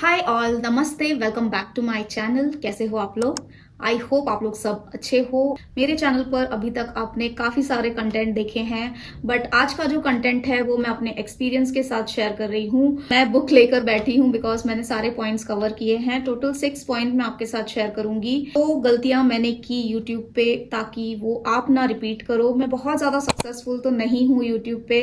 हाय all, नमस्ते, welcome back to my channel. कैसे हो आप लोग? आई होप आप लोग सब अच्छे हो। मेरे चैनल पर अभी तक आपने काफ़ी सारे कंटेंट देखे हैं, बट आज का जो कंटेंट है वो मैं अपने एक्सपीरियंस के साथ शेयर कर रही हूँ। मैं बुक लेकर बैठी हूँ बिकॉज मैंने सारे पॉइंट्स कवर किए हैं। टोटल 6 पॉइंट मैं आपके साथ शेयर करूंगी। तो गलतियां मैंने की यूट्यूब पे ताकि वो आप ना रिपीट करो। मैं बहुत ज़्यादा सक्सेसफुल तो नहीं हूँ यूट्यूब पे,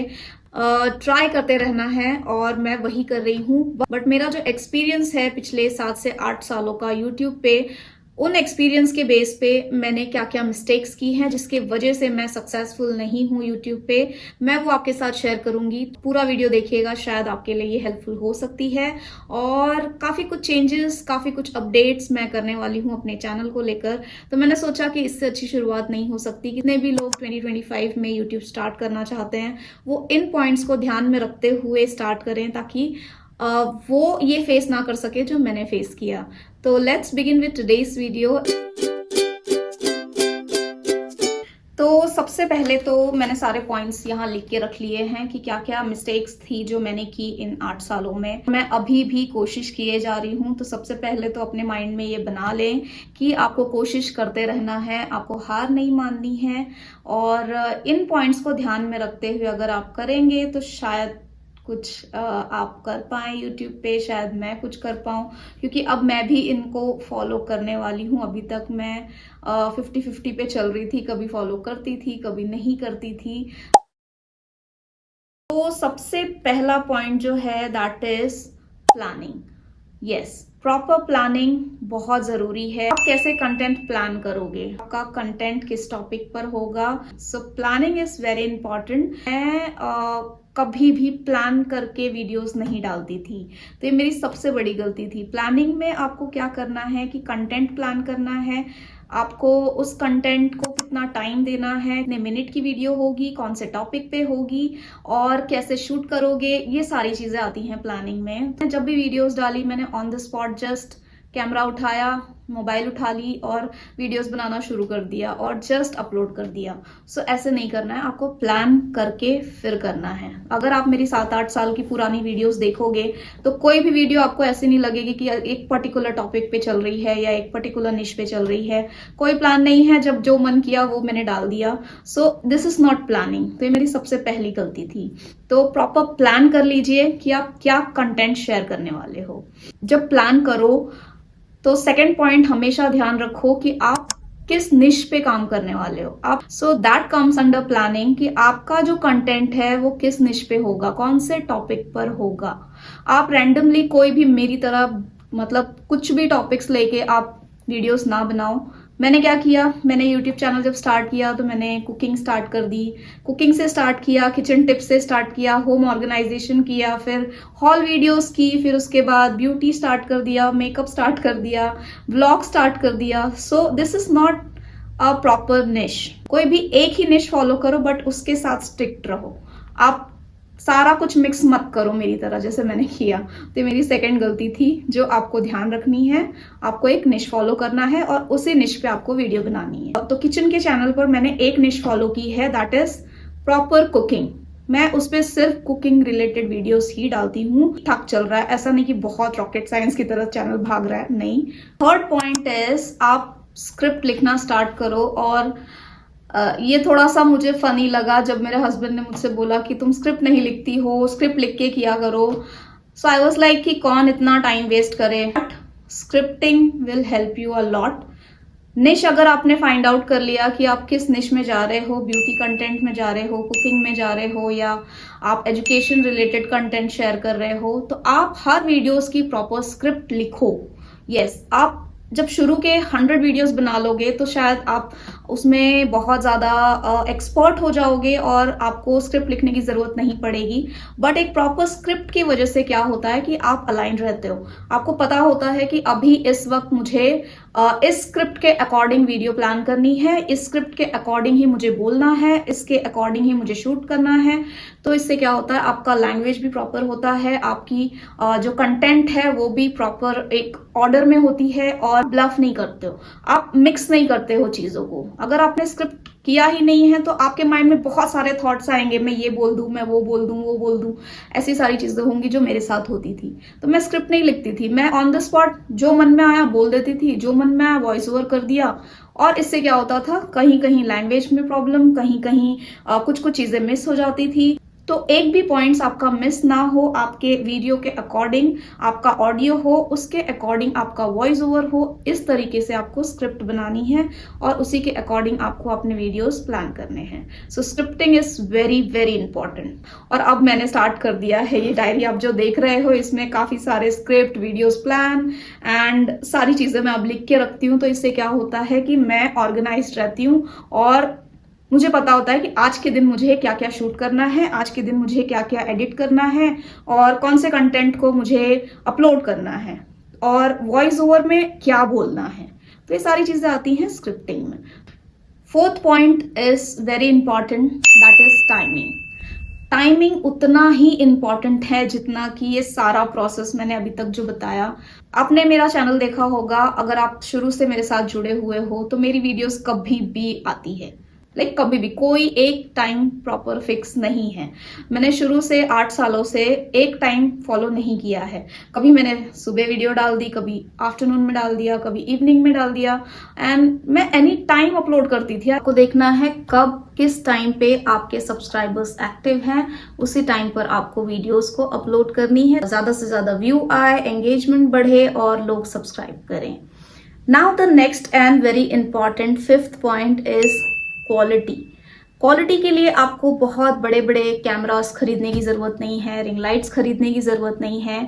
ट्राई करते रहना है और मैं वही कर रही हूँ। बट मेरा जो एक्सपीरियंस है पिछले 7 से 8 सालों का यूट्यूब पे, उन एक्सपीरियंस के बेस पे मैंने क्या क्या मिस्टेक्स की हैं जिसके वजह से मैं सक्सेसफुल नहीं हूँ यूट्यूब पे, मैं वो आपके साथ शेयर करूंगी। पूरा वीडियो देखिएगा, शायद आपके लिए ये हेल्पफुल हो सकती है। और काफ़ी कुछ चेंजेस, काफ़ी कुछ अपडेट्स मैं करने वाली हूँ अपने चैनल को लेकर। तो मैंने सोचा कि इससे अच्छी शुरुआत नहीं हो सकती। कितने भी लोग 2025 में यूट्यूब स्टार्ट करना चाहते हैं वो इन पॉइंट्स को ध्यान में रखते हुए स्टार्ट करें ताकि वो ये फेस ना कर सके जो मैंने फेस किया। तो let's begin with today's video. तो सबसे पहले तो मैंने सारे पॉइंट्स यहाँ लिख के रख लिए हैं कि क्या क्या मिस्टेक्स थी जो मैंने की इन 8 सालों में। मैं अभी भी कोशिश किए जा रही हूँ। तो सबसे पहले तो अपने माइंड में ये बना लें कि आपको कोशिश करते रहना है, आपको हार नहीं माननी है। और इन पॉइंट्स को ध्यान में रखते हुए अगर आप करेंगे तो शायद कुछ आप कर पाए यूट्यूब पे, शायद मैं कुछ कर पाऊँ, क्योंकि अब मैं भी इनको फॉलो करने वाली हूँ। अभी तक मैं 50-50 पे चल रही थी, कभी फॉलो करती थी कभी नहीं करती थी। तो सबसे पहला पॉइंट जो है that is planning. Yes, proper planning बहुत जरूरी है। आप कैसे कंटेंट प्लान करोगे, आपका कंटेंट किस टॉपिक पर होगा, so planning is very important. मैं कभी भी प्लान करके वीडियोस नहीं डालती थी, तो ये मेरी सबसे बड़ी गलती थी। प्लानिंग में आपको क्या करना है कि कंटेंट प्लान करना है, आपको उस कंटेंट को कितना टाइम देना है, कितने मिनट की वीडियो होगी, कौन से टॉपिक पे होगी और कैसे शूट करोगे, ये सारी चीजें आती हैं प्लानिंग में। जब भी वीडियोस डाली मैंने on the spot just camera उठाया, मोबाइल उठा ली और वीडियोस बनाना शुरू कर दिया और जस्ट अपलोड कर दिया। सो ऐसे नहीं करना है, आपको प्लान करके फिर करना है। अगर आप मेरी 7-8 साल की पुरानी वीडियोस देखोगे तो कोई भी वीडियो आपको ऐसे नहीं लगेगी कि एक पर्टिकुलर टॉपिक पे चल रही है या एक पर्टिकुलर निश पे चल रही है। कोई प्लान नहीं है, जब जो मन किया वो मैंने डाल दिया। So this is not planning. तो ये मेरी सबसे पहली गलती थी। तो प्रॉपर प्लान कर लीजिए कि आप क्या कंटेंट शेयर करने वाले हो। जब प्लान करो तो सेकंड पॉइंट हमेशा ध्यान रखो कि आप किस निश पे काम करने वाले हो आप। So that comes under planning कि आपका जो कंटेंट है वो किस निश पे होगा, कौन से टॉपिक पर होगा। आप रैंडमली कोई भी मेरी तरह मतलब कुछ भी टॉपिक्स लेके आप वीडियोस ना बनाओ। मैंने क्या किया, मैंने यूट्यूब चैनल जब स्टार्ट किया तो मैंने कुकिंग स्टार्ट कर दी। कुकिंग से स्टार्ट किया, किचन टिप्स से स्टार्ट किया, होम ऑर्गेनाइजेशन किया, फिर हॉल वीडियोस की, फिर उसके बाद ब्यूटी स्टार्ट कर दिया, मेकअप स्टार्ट कर दिया, व्लॉग स्टार्ट कर दिया। So this is not a proper निश। कोई भी एक ही निश फॉलो करो बट उसके साथ स्ट्रिक्ट रहो। आप सारा कुछ मिक्स मत करो मेरी तरह जैसे मैंने किया। तो मेरी सेकंड गलती थी जो आपको ध्यान रखनी है। आपको एक निश फॉलो करना है और उसी निश पे आपको वीडियो बनानी है। तो किचन के चैनल पर मैंने एक निश फॉलो की है, दैट इज प्रॉपर कुकिंग। मैं उस पर सिर्फ कुकिंग रिलेटेड वीडियोस ही डालती हूँ। ठक चल रहा है, ऐसा नहीं कि बहुत रॉकेट साइंस की तरह चैनल भाग रहा है, नहीं। थर्ड पॉइंट इज आप स्क्रिप्ट लिखना स्टार्ट करो। और ये थोड़ा सा मुझे फनी लगा जब मेरे हस्बैंड ने मुझसे बोला कि तुम स्क्रिप्ट नहीं लिखती हो, स्क्रिप्ट लिख के किया करो। सो आई वाज लाइक कि कौन इतना टाइम वेस्ट करे। But scripting will help you a lot. निश अगर आपने फाइंड आउट कर लिया कि आप किस निश में जा रहे हो, ब्यूटी कंटेंट में जा रहे हो, कुकिंग में जा रहे हो या आप एजुकेशन रिलेटेड कंटेंट शेयर कर रहे हो, तो आप हर वीडियोस की प्रॉपर स्क्रिप्ट लिखो। यस, आप जब शुरू के 100 वीडियोस बना लोगे तो शायद आप उसमें बहुत ज़्यादा एक्सपर्ट हो जाओगे और आपको स्क्रिप्ट लिखने की ज़रूरत नहीं पड़ेगी। बट एक प्रॉपर स्क्रिप्ट की वजह से क्या होता है कि आप अलाइन रहते हो। आपको पता होता है कि अभी इस वक्त मुझे इस स्क्रिप्ट के अकॉर्डिंग वीडियो प्लान करनी है, इस स्क्रिप्ट के अकॉर्डिंग ही मुझे बोलना है, इसके अकॉर्डिंग ही मुझे शूट करना है। तो इससे क्या होता है, आपका लैंग्वेज भी प्रॉपर होता है, आपकी जो कंटेंट है वो भी प्रॉपर एक ऑर्डर में होती है और ब्लफ नहीं करते हो, आप मिक्स नहीं करते हो चीज़ों को। अगर आपने स्क्रिप्ट किया ही नहीं है तो आपके माइंड में बहुत सारे थॉट्स आएंगे, मैं ये बोल दूं, मैं वो बोल दूं, वो बोल दूं, ऐसी सारी चीजें होंगी जो मेरे साथ होती थी। तो मैं स्क्रिप्ट नहीं लिखती थी, मैं ऑन द स्पॉट जो मन में आया बोल देती थी, जो मन में आया वॉइस ओवर कर दिया। और इससे क्या होता था, कहीं कहीं लैंग्वेज में प्रॉब्लम, कहीं कहीं कुछ कुछ चीजें मिस हो जाती थी। तो एक भी पॉइंट्स आपका मिस ना हो, आपके वीडियो के अकॉर्डिंग आपका ऑडियो हो, उसके अकॉर्डिंग आपका वॉइस ओवर हो, इस तरीके से आपको स्क्रिप्ट बनानी है और उसी के अकॉर्डिंग आपको अपने वीडियोस प्लान करने हैं। So scripting is very very important. और अब मैंने स्टार्ट कर दिया है ये डायरी, आप जो देख रहे हो इसमें काफी सारे स्क्रिप्ट, वीडियोस प्लान एंड सारी चीजें मैं अब लिख के रखती हूँ। तो इससे क्या होता है कि मैं ऑर्गेनाइज्ड रहती हूँ और मुझे पता होता है कि आज के दिन मुझे क्या क्या शूट करना है, आज के दिन मुझे क्या क्या एडिट करना है और कौन से कंटेंट को मुझे अपलोड करना है और वॉइस ओवर में क्या बोलना है। तो ये सारी चीजें आती हैं स्क्रिप्टिंग में। Fourth point is very important, that is timing. Timing उतना ही इंपॉर्टेंट है जितना कि ये सारा प्रोसेस मैंने अभी तक जो बताया। आपने मेरा चैनल देखा होगा, अगर आप शुरू से मेरे साथ जुड़े हुए हो तो मेरी वीडियोस कभी भी आती है, कभी भी कोई एक टाइम प्रॉपर फिक्स नहीं है। मैंने शुरू से 8 सालों से एक टाइम फॉलो नहीं किया है। कभी मैंने सुबह वीडियो डाल दी, कभी आफ्टरनून में डाल दिया, कभी इवनिंग में डाल दिया एंड मैं एनी टाइम अपलोड करती थी। आपको देखना है कब किस टाइम पे आपके सब्सक्राइबर्स एक्टिव हैं, उसी टाइम पर आपको वीडियोस को अपलोड करनी है, ज्यादा से ज्यादा व्यू आए, एंगेजमेंट बढ़े और लोग सब्सक्राइब करें। Now the next and very important fifth point is quality. Quality के लिए आपको बहुत बड़े बड़े कैमरास खरीदने की ज़रूरत नहीं है, रिंग लाइट्स खरीदने की ज़रूरत नहीं है।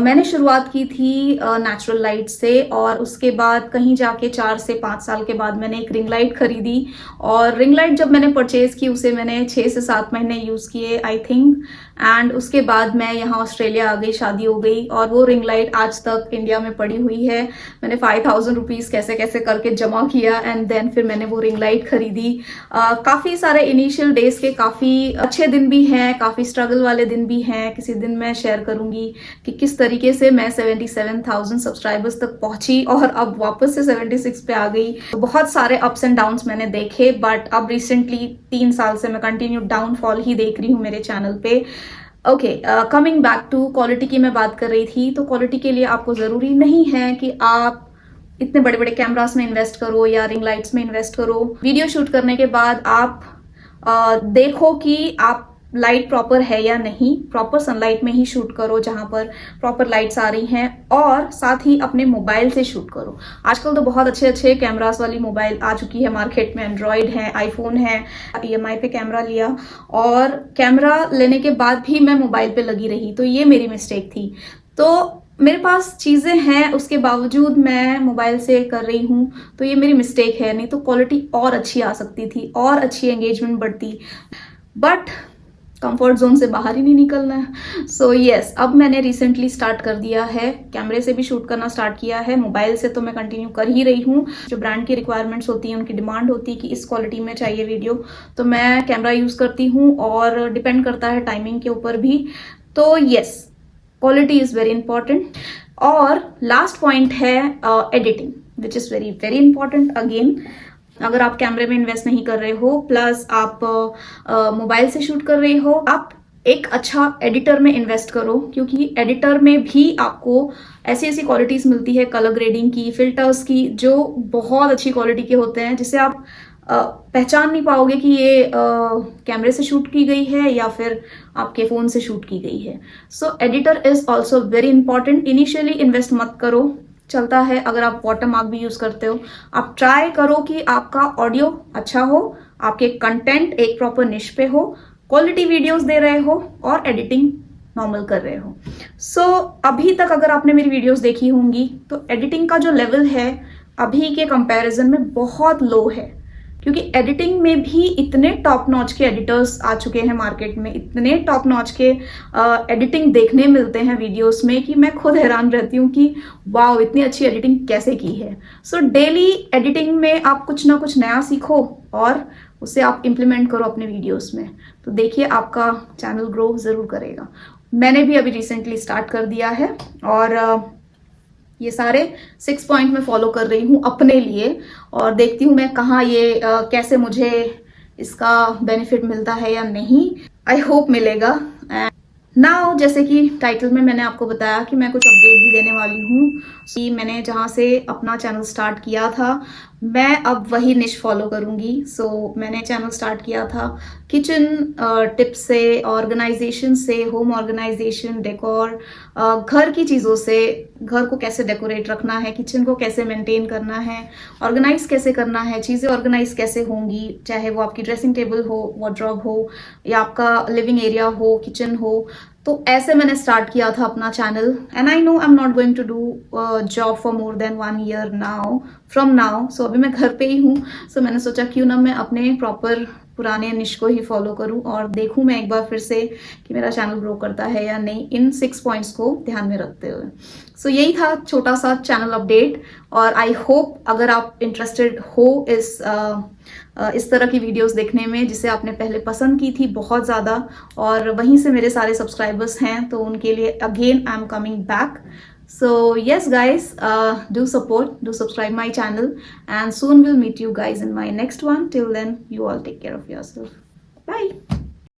मैंने शुरुआत की थी नेचुरल लाइट से और उसके बाद कहीं जाके 4 से 5 साल के बाद मैंने एक रिंग लाइट खरीदी और रिंग लाइट जब मैंने परचेज की उसे मैंने 6 से 7 महीने यूज़ किए आई थिंक एंड उसके बाद मैं यहाँ ऑस्ट्रेलिया आ गई, शादी हो गई और वो रिंग लाइट आज तक इंडिया में पड़ी हुई है। मैंने 5000 रुपीज़ कैसे कैसे करके जमा किया एंड देन फिर मैंने वो रिंग लाइट खरीदी। काफ़ी सारे इनिशियल डेज के काफ़ी अच्छे दिन भी हैं, काफ़ी स्ट्रगल वाले दिन भी हैं। किसी दिन मैं शेयर करूंगी कि किस तरीके से मैं 77,000 सब्सक्राइबर्स तक पहुंची और अब वापस से 76 पे आ गई। तो बहुत सारे अप्स एंड डाउन्स मैंने देखे बट अब रिसेंटली 3 साल से मैं कंटिन्यू डाउनफॉल ही देख रही हूँ मेरे चैनल पे। Okay, coming back to quality की मैं बात कर रही थी। तो क्वालिटी के लिए आपको ज़रूरी नहीं है कि आप इतने बड़े बड़े कैमरास में इन्वेस्ट करो या रिंग लाइट्स में इन्वेस्ट करो। वीडियो शूट करने के बाद आप देखो कि आप लाइट प्रॉपर है या नहीं, प्रॉपर सनलाइट में ही शूट करो जहां पर प्रॉपर लाइट्स आ रही हैं और साथ ही अपने मोबाइल से शूट करो। आजकल तो बहुत अच्छे अच्छे कैमरास वाली मोबाइल आ चुकी है मार्केट में, एंड्रॉयड है, आईफोन है। EMI पे कैमरा लिया और कैमरा लेने के बाद भी मैं मोबाइल पे लगी रही, तो ये मेरी मिस्टेक थी। तो मेरे पास चीज़ें हैं उसके बावजूद मैं मोबाइल से कर रही हूँ, तो ये मेरी मिस्टेक है। नहीं तो क्वालिटी और अच्छी आ सकती थी और अच्छी एंगेजमेंट बढ़ती, बट कंफर्ट जोन से बाहर ही नहीं निकलना है। सो यस, अब मैंने रिसेंटली स्टार्ट कर दिया है, कैमरे से भी शूट करना स्टार्ट किया है, मोबाइल से तो मैं कंटिन्यू कर ही रही हूँ। जो ब्रांड की रिक्वायरमेंट्स होती हैं, उनकी डिमांड होती है कि इस क्वालिटी में चाहिए वीडियो, तो मैं कैमरा यूज़ करती हूँ और डिपेंड करता है टाइमिंग के ऊपर भी। तो yes, quality is very important. और लास्ट पॉइंट है editing, which is very very important again. अगर आप कैमरे में इन्वेस्ट नहीं कर रहे हो प्लस आप मोबाइल से शूट कर रहे हो, आप एक अच्छा एडिटर में इन्वेस्ट करो, क्योंकि एडिटर में भी आपको ऐसी ऐसी क्वालिटीज मिलती है कलर ग्रेडिंग की, फिल्टर्स की, जो बहुत अच्छी क्वालिटी के होते हैं, जिसे आप पहचान नहीं पाओगे कि ये कैमरे से शूट की गई है या फिर आपके फ़ोन से शूट की गई है। So editor is also very important. Initially invest मत करो, चलता है अगर आप वाटरमार्क भी यूज़ करते हो। आप ट्राई करो कि आपका ऑडियो अच्छा हो, आपके कंटेंट एक प्रॉपर निश पे हो, क्वालिटी वीडियोस दे रहे हो और एडिटिंग नॉर्मल कर रहे हो। सो अभी तक अगर आपने मेरी वीडियोस देखी होंगी तो एडिटिंग का जो लेवल है अभी के कंपैरिजन में बहुत लो है, क्योंकि एडिटिंग में भी इतने टॉप नॉच के एडिटर्स आ चुके हैं मार्केट में, इतने टॉप नॉच के एडिटिंग देखने मिलते हैं वीडियोस में कि मैं खुद हैरान रहती हूँ कि वाओ, इतनी अच्छी एडिटिंग कैसे की है। सो डेली एडिटिंग में आप कुछ ना कुछ नया सीखो और उसे आप इम्प्लीमेंट करो अपने वीडियोस में, तो देखिए आपका चैनल ग्रो ज़रूर करेगा। मैंने भी अभी रिसेंटली स्टार्ट कर दिया है और ये सारे 6 पॉइंट मैं फॉलो कर रही हूँ अपने लिए और देखती हूँ मैं कहाँ ये कैसे मुझे इसका बेनिफिट मिलता है या नहीं। आई होप मिलेगा। नाउ जैसे कि टाइटल में मैंने आपको बताया कि मैं कुछ अपडेट भी देने वाली हूँ कि मैंने जहाँ से अपना चैनल स्टार्ट किया था मैं अब वही निश फॉलो करूँगी। सो मैंने चैनल स्टार्ट किया था किचन टिप्स से, ऑर्गेनाइजेशन से, होम ऑर्गेनाइजेशन, डेकोर, घर की चीज़ों से, घर को कैसे डेकोरेट रखना है, किचन को कैसे मेंटेन करना है, ऑर्गेनाइज कैसे करना है, चीज़ें ऑर्गेनाइज कैसे होंगी, चाहे वो आपकी ड्रेसिंग टेबल हो, वार्डरोब हो या आपका लिविंग एरिया हो, किचन हो। तो ऐसे मैंने स्टार्ट किया था अपना channel and I know I am not going to do job for more than 1 year now from now. So अभी मैं घर पे ही हूँ। सो मैंने सोचा क्यों ना मैं अपने प्रॉपर पुराने निश को ही फॉलो करूं और देखूं मैं एक बार फिर से कि मेरा चैनल ग्रो करता है या नहीं इन 6 पॉइंट्स को ध्यान में रखते हुए। सो यही था छोटा सा चैनल अपडेट और आई होप अगर आप इंटरेस्टेड हो इस तरह की वीडियोस देखने में जिसे आपने पहले पसंद की थी बहुत ज़्यादा और वहीं से मेरे सारे सब्सक्राइबर्स हैं तो उनके लिए again I am coming back. So yes guys, do support, do subscribe my channel and soon we'll meet you guys in my next one. Till then, you all take care of yourself. Bye.